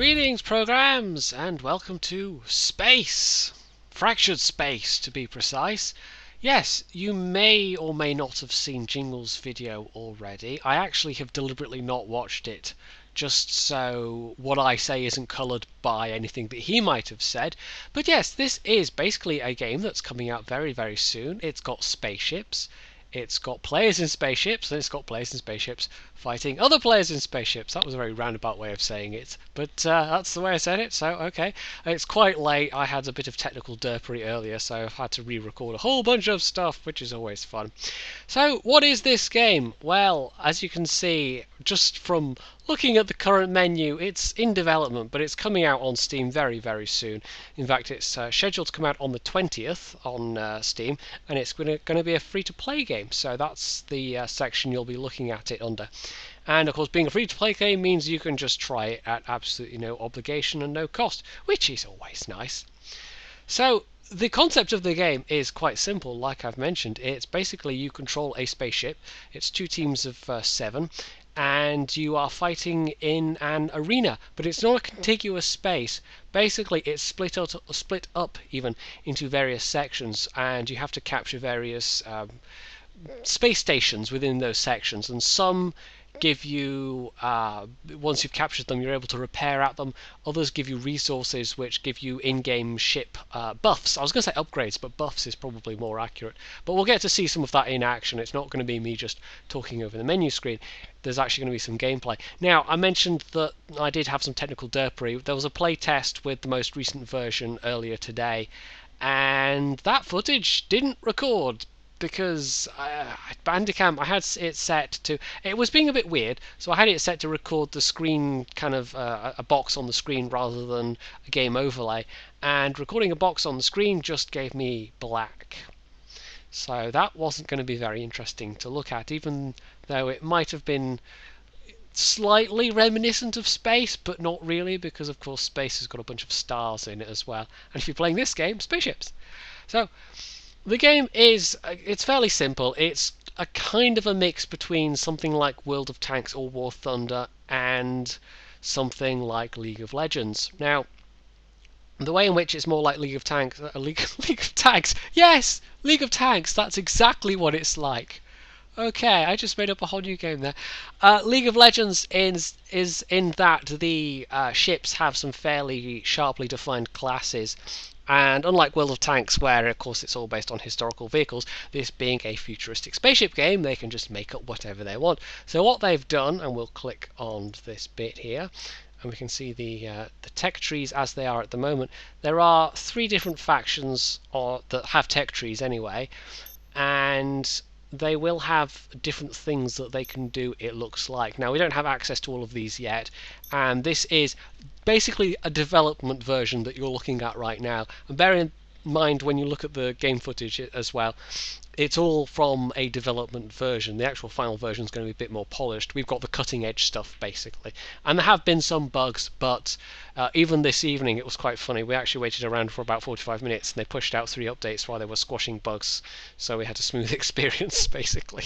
Greetings, programs, and welcome to Space! Fractured Space, to be precise. Yes, you may or may not have seen Jingle's video already. I actually have deliberately not watched it, just so what I say isn't coloured by anything that he might have said. But yes, this is basically a game that's coming out very, very soon. It's got spaceships. It's got players in spaceships, and it's got players in spaceships fighting other players in spaceships. That was a very roundabout way of saying it, but that's the way I said it, so okay. It's quite late. I had a bit of technical derpery earlier, so I've had to re-record a whole bunch of stuff, which is always fun. So, what is this game? Well, as you can see, just from looking at the current menu, it's in development, but it's coming out on Steam very, very soon. In fact, it's scheduled to come out on the 20th on Steam, and it's going to be a free-to-play game, so that's the section you'll be looking at it under. And of course, being a free-to-play game means you can just try it at absolutely no obligation and no cost, which is always nice. So, the concept of the game is quite simple, like I've mentioned. It's basically you control a spaceship. It's 2 teams of 7, and you are fighting in an arena, but it's not a contiguous space. Basically, it's split up even into various sections, and you have to capture various space stations within those sections, and some give you, once you've captured them, you're able to repair at them. Others give you resources which give you in-game ship buffs. I was going to say upgrades, but buffs is probably more accurate. But we'll get to see some of that in action. It's not going to be me just talking over the menu screen. There's actually going to be some gameplay. Now, I mentioned that I did have some technical derpery. There was a play test with the most recent version earlier today, and that footage didn't record because Bandicam, I had it set to, it was being a bit weird, so I had it set to record the screen, kind of a box on the screen rather than a game overlay, and recording a box on the screen just gave me black. So that wasn't going to be very interesting to look at, even though it might have been slightly reminiscent of space, but not really, because of course space has got a bunch of stars in it as well. And if you're playing this game, spaceships. So the game is, it's fairly simple. It's a kind of a mix between something like World of Tanks or War Thunder and something like League of Legends. Now, the way in which it's more like League of Tanks, League of Tanks, yes, League of Tanks, that's exactly what it's like. Okay, I just made up a whole new game there. League of Legends is in that the ships have some fairly sharply defined classes. And unlike World of Tanks, where of course it's all based on historical vehicles, this being a futuristic spaceship game, they can just make up whatever they want. So what they've done, and we'll click on this bit here, and we can see the tech trees as they are at the moment. There are 3 different factions that have tech trees anyway, and they will have different things that they can do, it looks like. Now, we don't have access to all of these yet, and this is basically a development version that you're looking at right now. And bear in mind, when you look at the game footage as well, it's all from a development version. The actual final version is going to be a bit more polished. We've got the cutting edge stuff, basically. And there have been some bugs, but even this evening it was quite funny. We actually waited around for about 45 minutes, and they pushed out 3 updates while they were squashing bugs, so we had a smooth experience, basically.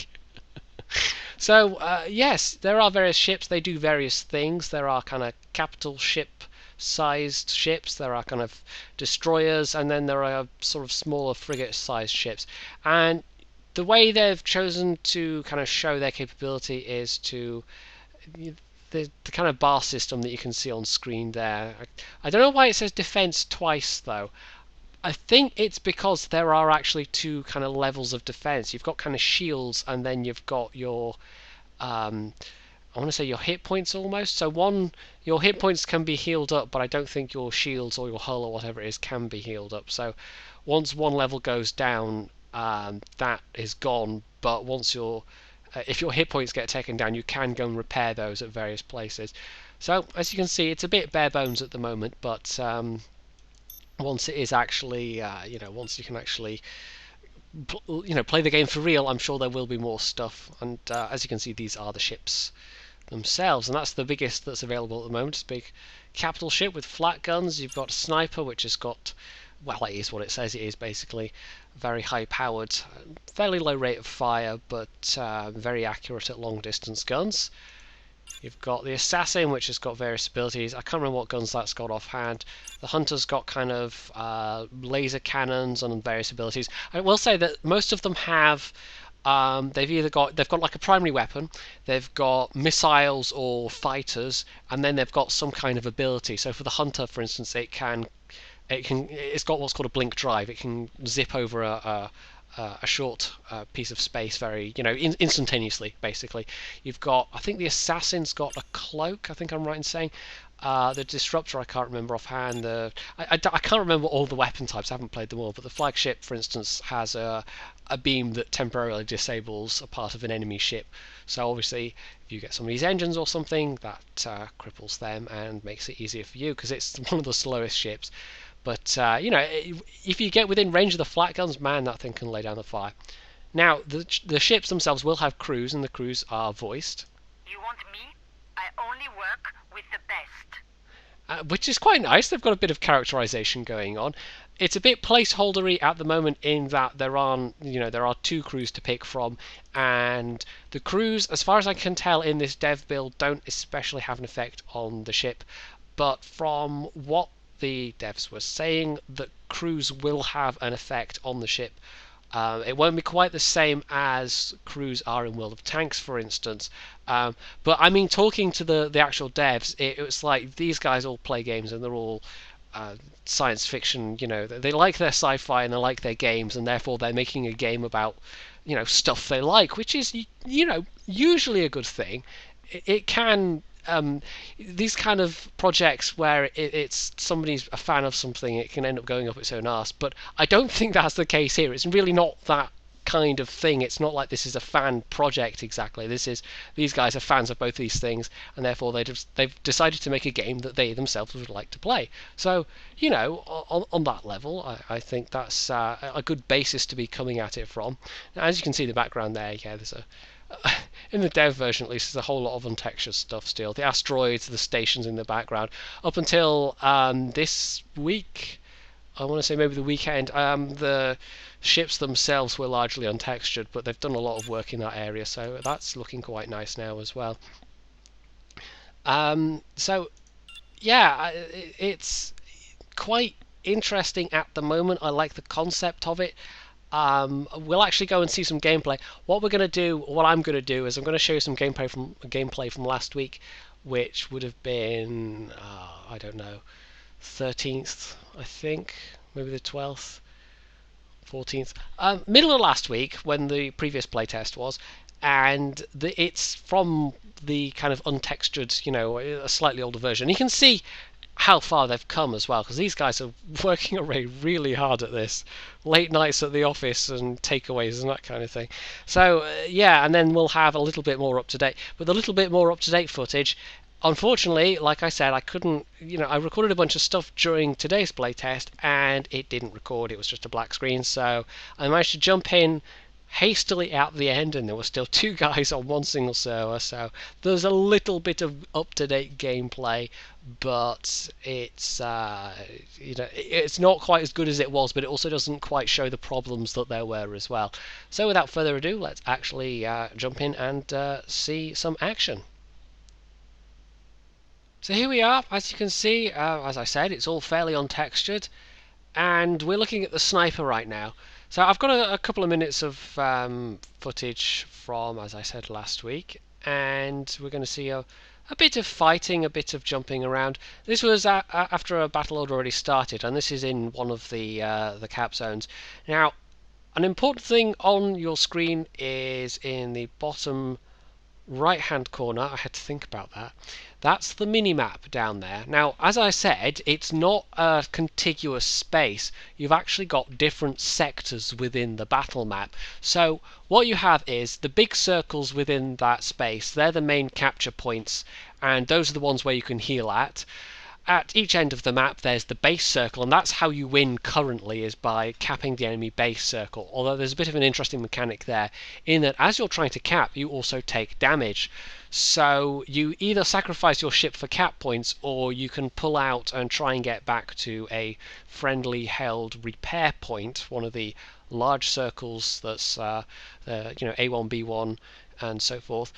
So, yes, there are various ships. They do various things. There are kind of capital ship-sized ships. There are kind of destroyers, and then there are sort of smaller frigate-sized ships. And the way they've chosen to kind of show their capability is to the kind of bar system that you can see on screen there. I don't know why it says defense twice, though. I think it's because there are actually 2 kind of levels of defense. You've got kind of shields, and then you've got your, I want to say your hit points almost. So your hit points can be healed up, but I don't think your shields or your hull or whatever it is can be healed up. So once one level goes down, that is gone. But once if your hit points get taken down, you can go and repair those at various places. So as you can see, it's a bit bare bones at the moment, but once it is actually, once you can actually, play the game for real, I'm sure there will be more stuff. And as you can see, these are the ships themselves, and that's the biggest that's available at the moment. It's a big capital ship with flat guns. You've got Sniper, which has got, well, it is what it says it is, basically. Very high-powered, fairly low rate of fire, but very accurate at long-distance guns. You've got the assassin, which has got various abilities. I can't remember what guns that's got offhand. The hunter's got kind of laser cannons and various abilities. I will say that most of them have they've got like a primary weapon, they've got missiles or fighters, and then they've got some kind of ability. So for the hunter, for instance, it's got what's called a blink drive. It can zip over a short piece of space very, instantaneously, basically. You've got, I think the assassin's got a cloak, I think I'm right in saying. The disruptor, I can't remember offhand. I can't remember all the weapon types, I haven't played them all, but the flagship, for instance, has a beam that temporarily disables a part of an enemy ship. So obviously, if you get some of these engines or something, that cripples them and makes it easier for you, because it's one of the slowest ships. But, if you get within range of the flat guns, man, that thing can lay down the fire. Now, the ships themselves will have crews, and the crews are voiced. You want me? I only work with the best. Which is quite nice. They've got a bit of characterization going on. It's a bit placeholdery at the moment in that there are two crews to pick from, and the crews, as far as I can tell in this dev build, don't especially have an effect on the ship. But from what the devs were saying, that crews will have an effect on the ship. It won't be quite the same as crews are in World of Tanks, for instance. But I mean, talking to the actual devs, it was like these guys all play games and they're all science fiction. They like their sci-fi and they like their games, and therefore they're making a game about stuff they like, which is usually a good thing. It can these kind of projects where it's somebody's a fan of something, it can end up going up its own arse. But I don't think that's the case here. It's really not that kind of thing. It's not like this is a fan project exactly. These guys are fans of both these things, and therefore they've decided to make a game that they themselves would like to play. So on that level, I think that's a good basis to be coming at it from. Now, as you can see in the background there, there's in the dev version at least, there's a whole lot of untextured stuff still. The asteroids, the stations in the background. Up until this week, I want to say maybe the weekend, the ships themselves were largely untextured, but they've done a lot of work in that area, so that's looking quite nice now as well. So yeah, it's quite interesting at the moment. I like the concept of it. We'll actually go and see some gameplay. What I'm going to do is I'm going to show you some gameplay from last week, which would have been, I don't know, 13th, I think, maybe the 12th, 14th, middle of last week when the previous playtest was, and it's from the kind of untextured, a slightly older version. You can see how far they've come as well, because these guys are working away really hard at this. Late nights at the office and takeaways and that kind of thing. So and then we'll have a little bit more up to date. But the little bit more up to date footage, unfortunately, like I said, I couldn't, I recorded a bunch of stuff during today's playtest and it didn't record. It was just a black screen. So I managed to jump in hastily at the end, and there were still two guys on one single server, so there's a little bit of up-to-date gameplay, but it's it's not quite as good as it was, but it also doesn't quite show the problems that there were as well. So without further ado, let's actually jump in and see some action. So here we are. As you can see, as I said, it's all fairly untextured, and we're looking at the sniper right now. So I've got a couple of minutes of footage from, as I said, last week, and we're going to see a bit of fighting, a bit of jumping around. This was after a battle had already started, and this is in one of the cap zones. Now, an important thing on your screen is in the bottom right-hand corner. I had to think about that. That's the mini-map down there. Now, as I said, it's not a contiguous space. You've actually got different sectors within the battle map. So what you have is the big circles within that space. They're the main capture points, and those are the ones where you can heal at. At each end of the map there's the base circle, and that's how you win currently, is by capping the enemy base circle. Although there's a bit of an interesting mechanic there, in that as you're trying to cap, you also take damage. So you either sacrifice your ship for cap points, or you can pull out and try and get back to a friendly held repair point, one of the large circles that's A1, B1, and so forth.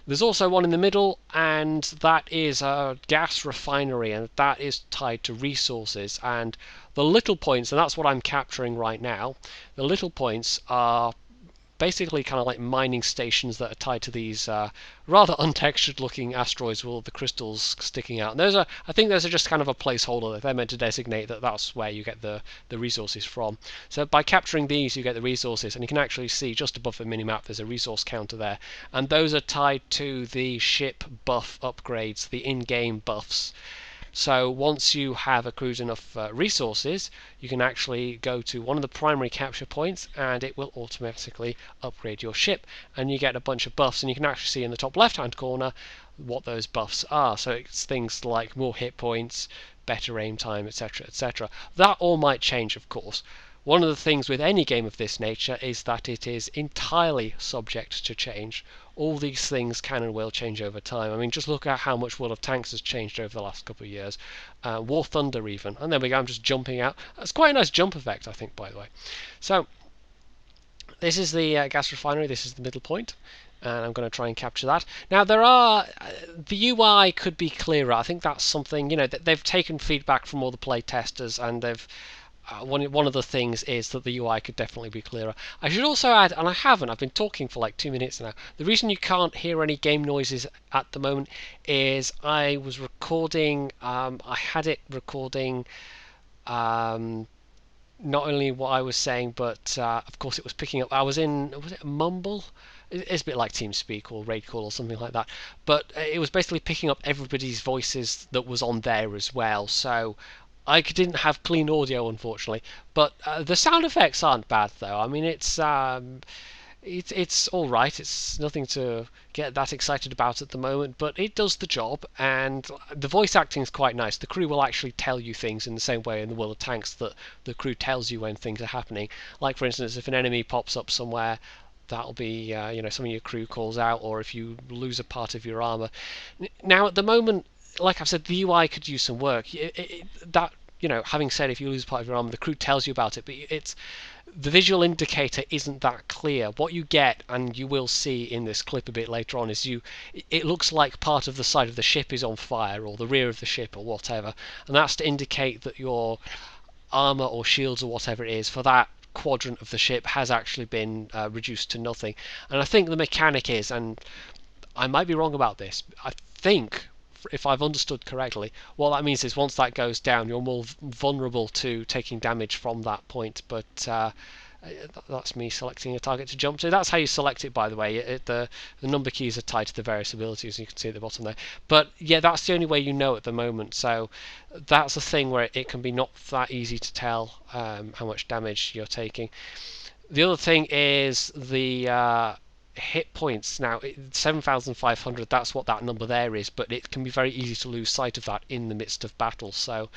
There's also one in the middle, and that is a gas refinery, and that is tied to resources. And the little points, and that's what I'm capturing right now, the little points are basically kind of like mining stations that are tied to these rather untextured looking asteroids with all the crystals sticking out. And I think those are just kind of a placeholder. They're meant to designate that that's where you get the resources from. So by capturing these, you get the resources, and you can actually see just above the minimap there's a resource counter there, and those are tied to the ship buff upgrades, the in-game buffs. So once you have accrued enough resources, you can actually go to one of the primary capture points, and it will automatically upgrade your ship, and you get a bunch of buffs. And you can actually see in the top left hand corner what those buffs are. So it's things like more hit points, better aim time, etc., etc. That all might change, of course. One of the things with any game of this nature is that it is entirely subject to change. All these things can and will change over time. I mean, just look at how much World of Tanks has changed over the last couple of years. War Thunder even. And there we go, I'm just jumping out. That's quite a nice jump effect, I think, by the way. So, this is the gas refinery, this is the middle point. And I'm going to try and capture that. Now, the UI could be clearer. I think that's something, they've taken feedback from all the play testers, and they've one of the things is that the UI could definitely be clearer. I should also add, and I've been talking for like 2 minutes now, the reason you can't hear any game noises at the moment is I was recording, I had it recording not only what I was saying, but of course it was picking up, was it Mumble? It's a bit like TeamSpeak or RaidCall or something like that, but it was basically picking up everybody's voices that was on there as well, so I didn't have clean audio, unfortunately, but the sound effects aren't bad though. I mean, it's all right. It's nothing to get that excited about at the moment, but it does the job, and the voice acting is quite nice. The crew will actually tell you things in the same way in the World of Tanks that the crew tells you when things are happening. Like, for instance, if an enemy pops up somewhere, that'll be some of your crew calls out, or if you lose a part of your armor. Now, at the moment, like I've said, the UI could use some work. Having said, if you lose part of your armor, the crew tells you about it, but the visual indicator isn't that clear. What you get, and you will see in this clip a bit later on, is it looks like part of the side of the ship is on fire, or the rear of the ship, or whatever, and that's to indicate that your armor or shields or whatever it is for that quadrant of the ship has actually been reduced to nothing. And I think the mechanic is, and I might be wrong about this, I think, if I've understood correctly, what that means is once that goes down, you're more vulnerable to taking damage from that point. But that's me selecting a target to jump to. That's how you select it, by the way. The number keys are tied to the various abilities, you can see at the bottom there. But yeah, that's the only way you know at the moment. So that's a thing where it can be not that easy to tell how much damage you're taking. The other thing is the hit points. Now 7,500, that's what that number there is, but it can be very easy to lose sight of that in the midst of battle, so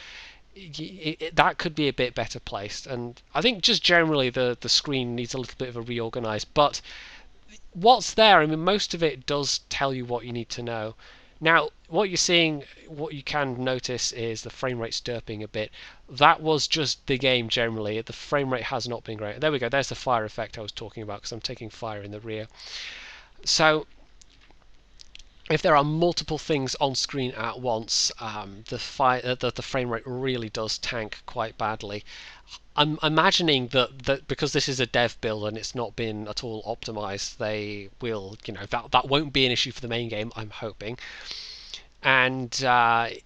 that could be a bit better placed. And I think just generally the screen needs a little bit of a reorganize, but what's there, I mean, most of it does tell you what you need to know. Now, what you can notice is the frame rate stirping a bit. That was just the game generally. The frame rate has not been great. There we go, there's the fire effect I was talking about, because I'm taking fire in the rear. So, if there are multiple things on screen at once, the frame rate really does tank quite badly. I'm imagining that because this is a dev build and it's not been at all optimized, they will, that won't be an issue for the main game, I'm hoping. And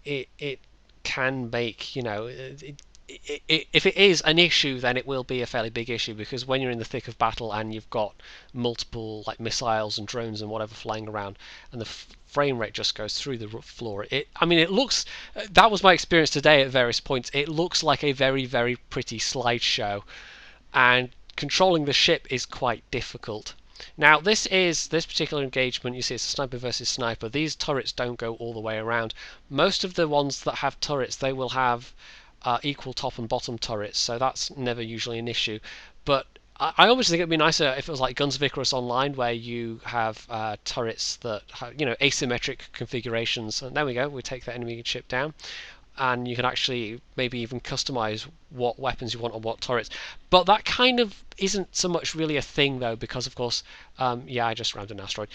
it can make, if it is an issue, then it will be a fairly big issue, because when you're in the thick of battle and you've got multiple like missiles and drones and whatever flying around, and the frame rate just goes through the floor. It looks, that was my experience today at various points, it looks like a very, very pretty slideshow, and controlling the ship is quite difficult. Now, this particular engagement, you see it's a sniper versus sniper. These turrets don't go all the way around. Most of the ones that have turrets, they will have equal top and bottom turrets, so that's never usually an issue. But I almost think it'd be nicer if it was like Guns of Icarus Online, where you have turrets that have, asymmetric configurations. And there we go, we take that enemy ship down, and you can actually maybe even customize what weapons you want on what turrets. But that kind of isn't so much really a thing though, because of course, yeah, I just rammed an asteroid.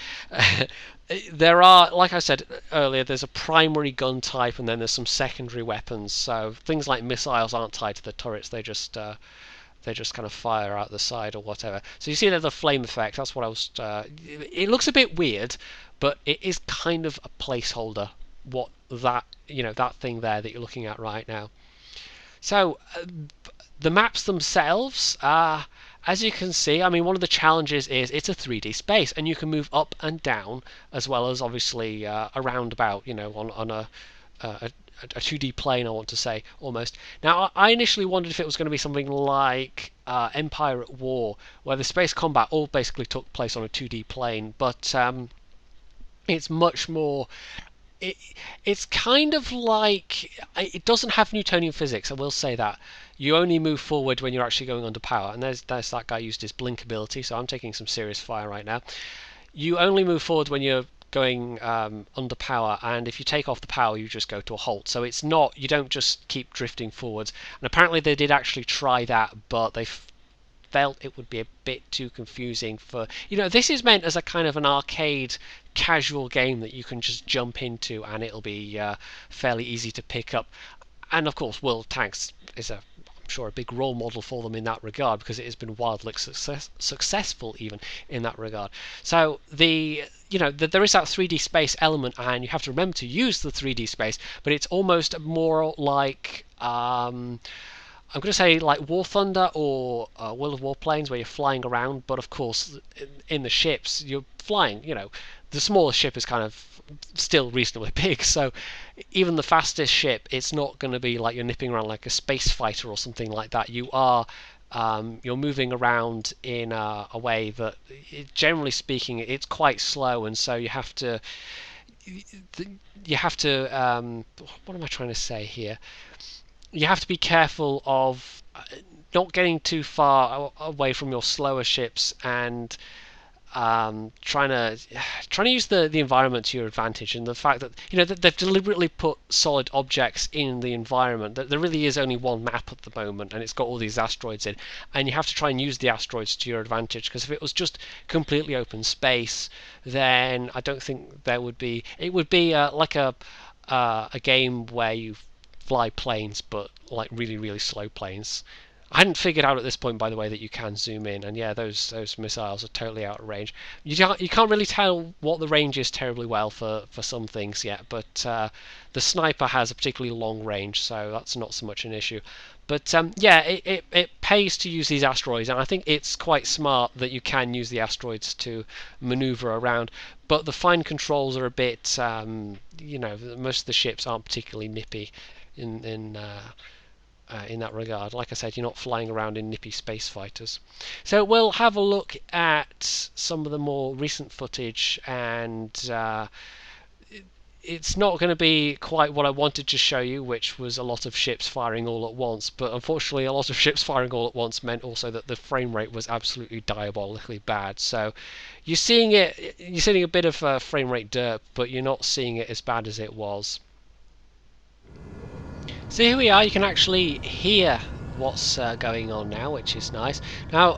There are, like I said earlier, there's a primary gun type and then there's some secondary weapons. So things like missiles aren't tied to the turrets; they just kind of fire out the side or whatever. So you see there the flame effect. That's what I was. It looks a bit weird, but it is kind of a placeholder. What that that thing there that you're looking at right now. So the maps themselves, as you can see, I mean, one of the challenges is it's a 3D space, and you can move up and down as well as obviously around about, on a 2D plane, I want to say, almost. Now, I initially wondered if it was going to be something like Empire at War, where the space combat all basically took place on a 2D plane, but it's much more. It's kind of like it doesn't have Newtonian physics. I will say that you only move forward when you're actually going under power, and there's that guy used his blink ability, so I'm taking some serious fire right now. You only move forward when you're going under power, and if you take off the power, you just go to a halt. So it's not, you don't just keep drifting forwards. And apparently they did actually try that, but they felt it would be a bit too confusing for, this is meant as a kind of an arcade casual game that you can just jump into and it'll be fairly easy to pick up. And of course, World of Tanks is I'm sure a big role model for them in that regard, because it has been wildly successful even in that regard. So there is that 3D space element, and you have to remember to use the 3D space, but it's almost more like I'm going to say like War Thunder or World of Warplanes, where you're flying around, but of course in the ships you're flying. The smallest ship is kind of still reasonably big, so even the fastest ship, it's not going to be like you're nipping around like a space fighter or something like that. You're moving around in a way that, generally speaking, it's quite slow, and so you have to what am I trying to say here? You have to be careful of not getting too far away from your slower ships, and trying to use the environment to your advantage, and the fact that that they've deliberately put solid objects in the environment. That there really is only one map at the moment, and it's got all these asteroids in, and you have to try and use the asteroids to your advantage, because if it was just completely open space, then I don't think there would be. It would be like a game where you fly planes, but like really, really slow planes. I hadn't figured out at this point, by the way, that you can zoom in, and yeah, those missiles are totally out of range. You can't really tell what the range is terribly well for some things yet, but the sniper has a particularly long range, so that's not so much an issue. But yeah, it pays to use these asteroids, and I think it's quite smart that you can use the asteroids to maneuver around. But the fine controls are a bit, most of the ships aren't particularly nippy in that regard. Like I said, you're not flying around in nippy space fighters. So we'll have a look at some of the more recent footage, and it's not going to be quite what I wanted to show you, which was a lot of ships firing all at once, but unfortunately a lot of ships firing all at once meant also that the frame rate was absolutely diabolically bad. So you're seeing a bit of frame rate dirt, but you're not seeing it as bad as it was. So here we are, you can actually hear what's going on now, which is nice. Now,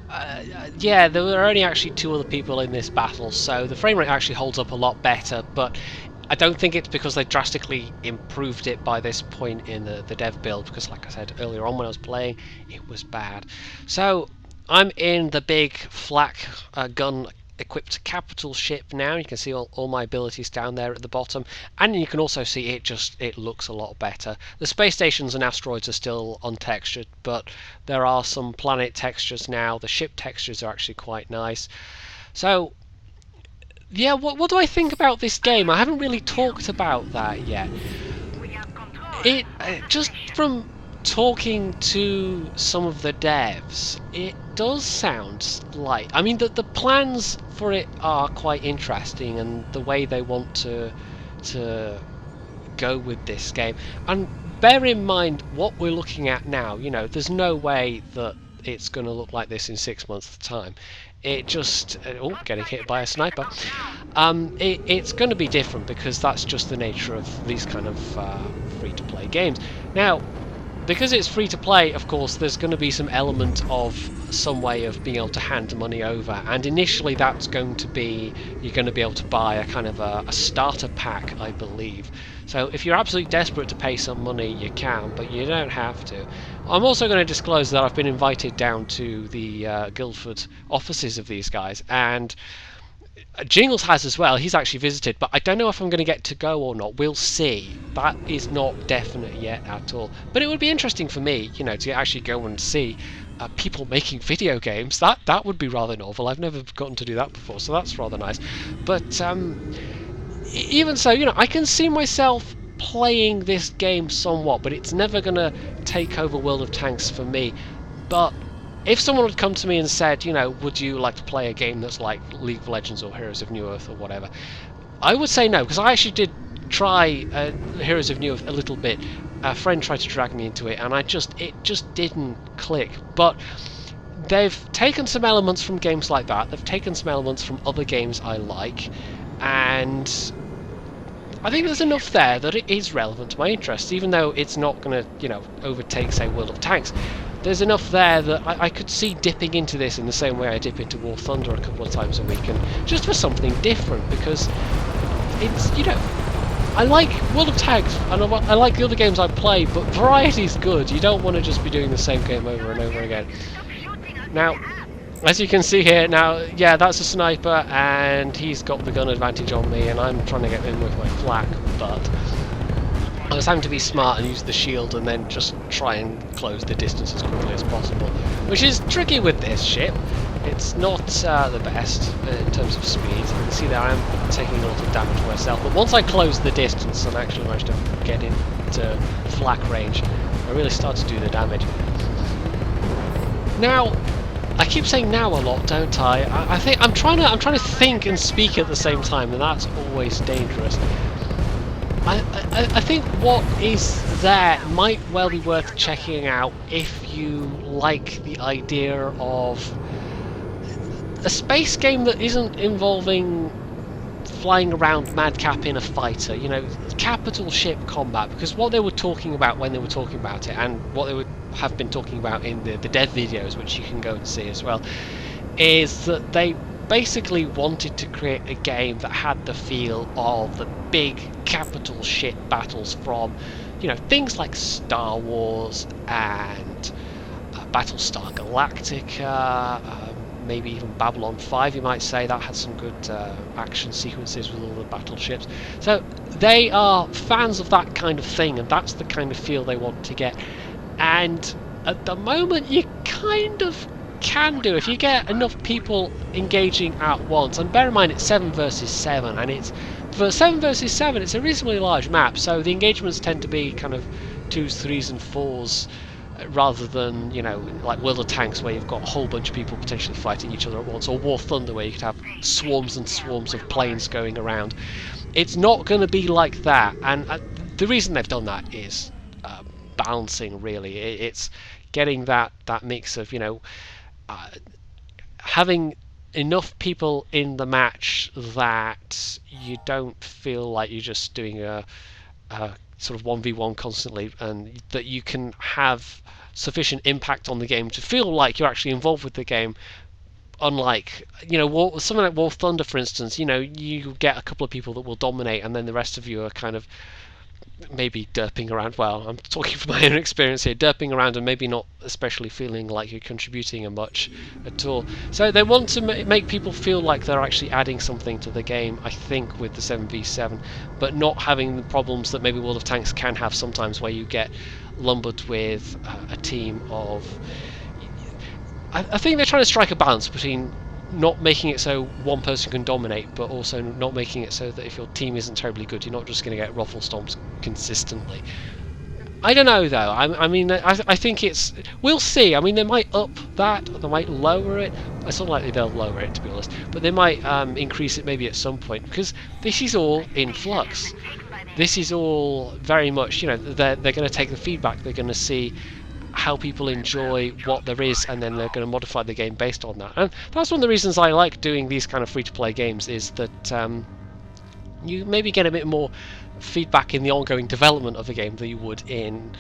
yeah, there were only actually 2 other people in this battle, so the frame rate actually holds up a lot better, but I don't think it's because they drastically improved it by this point in the dev build, because like I said earlier on when I was playing, it was bad. So, I'm in the big flak gun equipped capital ship now. You can see all my abilities down there at the bottom, and you can also see it looks a lot better. The space stations and asteroids are still untextured, but there are some planet textures now. The ship textures are actually quite nice. So yeah, what do I think about this game? I haven't really talked about that yet. It just from talking to some of the devs, it does sound like, I mean, the plans for it are quite interesting, and the way they want to go with this game. And bear in mind what we're looking at now. There's no way that it's going to look like this in 6 months' time. It just getting hit by a sniper. It's going to be different, because that's just the nature of these kind of free-to-play games. Now, because it's free to play, of course, there's going to be some element of some way of being able to hand money over, and initially that's going to be, you're going to be able to buy a kind of a starter pack, I believe. So if you're absolutely desperate to pay some money, you can, but you don't have to. I'm also going to disclose that I've been invited down to the Guildford offices of these guys, and Jingles has as well. He's actually visited, but I don't know if I'm going to get to go or not. We'll see. That is not definite yet at all. But it would be interesting for me, to actually go and see people making video games. That would be rather novel. I've never gotten to do that before, so that's rather nice. But even so, I can see myself playing this game somewhat, but it's never going to take over World of Tanks for me. But if someone had come to me and said, would you like to play a game that's like League of Legends or Heroes of New Earth or whatever, I would say no, because I actually did try Heroes of New Earth a little bit. A friend tried to drag me into it, and it just didn't click. But they've taken some elements from games like that. They've taken some elements from other games I like, and I think there's enough there that it is relevant to my interests, even though it's not going to, overtake, say, World of Tanks. There's enough there that I could see dipping into this in the same way I dip into War Thunder a couple of times a week, and just for something different, because it's, I like World of Tanks, and I like the other games I play, but variety's good. You don't want to just be doing the same game over and over again. Now, as you can see here, yeah, that's a sniper, and he's got the gun advantage on me, and I'm trying to get in with my flak, but I was having to be smart and use the shield and then just try and close the distance as quickly as possible, which is tricky with this ship. It's not the best in terms of speed. You can see there I am taking a lot of damage myself, but once I closed the distance and actually managed to get into flak range, I really started to do the damage. Now, I keep saying now a lot, don't I? I think I'm trying to think and speak at the same time, and that's always dangerous. I think what is there might well be worth checking out if you like the idea of a space game that isn't involving flying around madcap in a fighter, capital ship combat, because what they were talking about when they were talking about it, and what they would have been talking about in the dev videos, which you can go and see as well, is that they basically wanted to create a game that had the feel of the big capital ship battles from, things like Star Wars and Battlestar Galactica, maybe even Babylon 5, you might say. That had some good action sequences with all the battleships. So they are fans of that kind of thing, and that's the kind of feel they want to get. And at the moment, you kind of can do if you get enough people engaging at once. And bear in mind, it's 7 versus 7, and it's for 7 versus 7, it's a reasonably large map, so the engagements tend to be kind of 2s, 3s and 4s, rather than, like World of Tanks, where you've got a whole bunch of people potentially fighting each other at once, or War Thunder, where you could have swarms and swarms of planes going around. It's not going to be like that, and the reason they've done that is balancing, really. It's getting that mix of, having enough people in the match that you don't feel like you're just doing a sort of 1v1 constantly, and that you can have sufficient impact on the game to feel like you're actually involved with the game. Unlike, something like War Thunder, for instance, you get a couple of people that will dominate, and then the rest of you are kind of maybe derping around. Well, I'm talking from my own experience here, derping around and maybe not especially feeling like you're contributing much at all. So they want to make people feel like they're actually adding something to the game, I think, with the 7v7, but not having the problems that maybe World of Tanks can have sometimes, where you get lumbered with a team of... I think they're trying to strike a balance between not making it so one person can dominate, but also not making it so that if your team isn't terribly good, you're not just going to get ruffle stomps consistently. I don't know, though. I think it's... We'll see. They might up that, or they might lower it. It's unlikely they'll lower it, to be honest. But they might increase it maybe at some point, because this is all in flux. This is all very much, they're going to take the feedback. They're going to see how people enjoy what there is, and then they're going to modify the game based on that. And that's one of the reasons I like doing these kind of free-to-play games, is that you maybe get a bit more feedback in the ongoing development of the game than you would in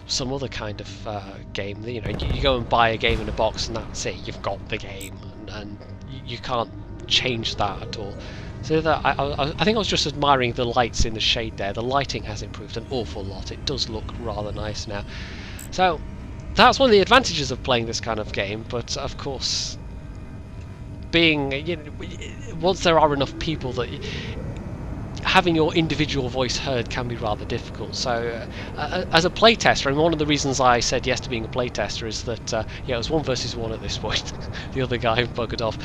some other kind of game. You know, you go and buy a game in a box and that's it. You've got the game, and you can't change that at all. So that I think I was just admiring the lights in the shade there. The lighting has improved an awful lot. It does look rather nice now. So that's one of the advantages of playing this kind of game. But of course, being, you know, once there are enough people, that having your individual voice heard can be rather difficult. So as a playtester, and one of the reasons I said yes to being a playtester is that yeah, it was 1 versus 1 at this point. The other guy buggered off.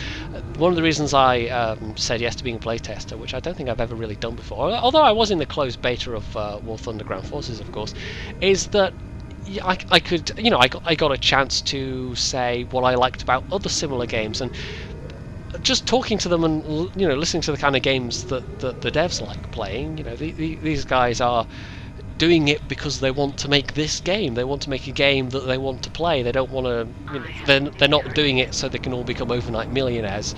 One of the reasons I said yes to being a playtester, which I don't think I've ever really done before, although I was in the closed beta of War Thunder Ground Forces, of course, is that I could, you know, I got a chance to say what I liked about other similar games, and just talking to them and, you know, listening to the kind of games that the devs like playing. You know, these guys are doing it because they want to make this game. They want to make a game that they want to play. They don't want to, you know, they're not doing it so they can all become overnight millionaires.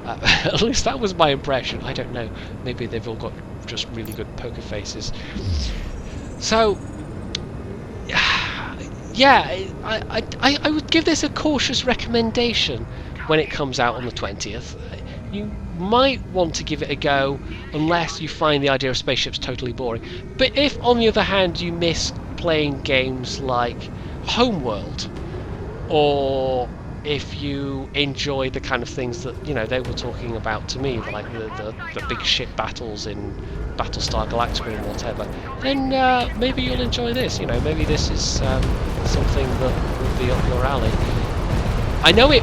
At least that was my impression. I don't know. Maybe they've all got just really good poker faces. So yeah, I would give this a cautious recommendation when it comes out on the 20th. You might want to give it a go unless you find the idea of spaceships totally boring. But if, on the other hand, you miss playing games like Homeworld, or if you enjoy the kind of things that, you know, they were talking about to me, like the big ship battles in Battlestar Galactica and whatever, then maybe you'll enjoy this. You know, maybe this is something that will be up your alley. I know it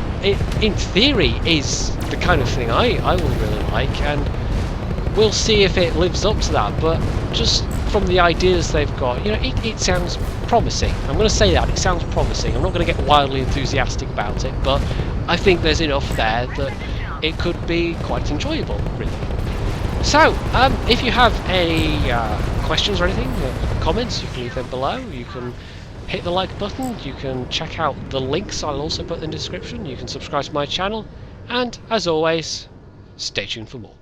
in theory is the kind of thing I will really like, and we'll see if it lives up to that, but just from the ideas they've got, you know, it sounds promising. I'm going to say that, it sounds promising. I'm not going to get wildly enthusiastic about it, but I think there's enough there that it could be quite enjoyable, really. So, if you have any questions or anything, comments, you can leave them below. You can hit the like button, you can check out the links I'll also put in the description, you can subscribe to my channel, and as always, stay tuned for more.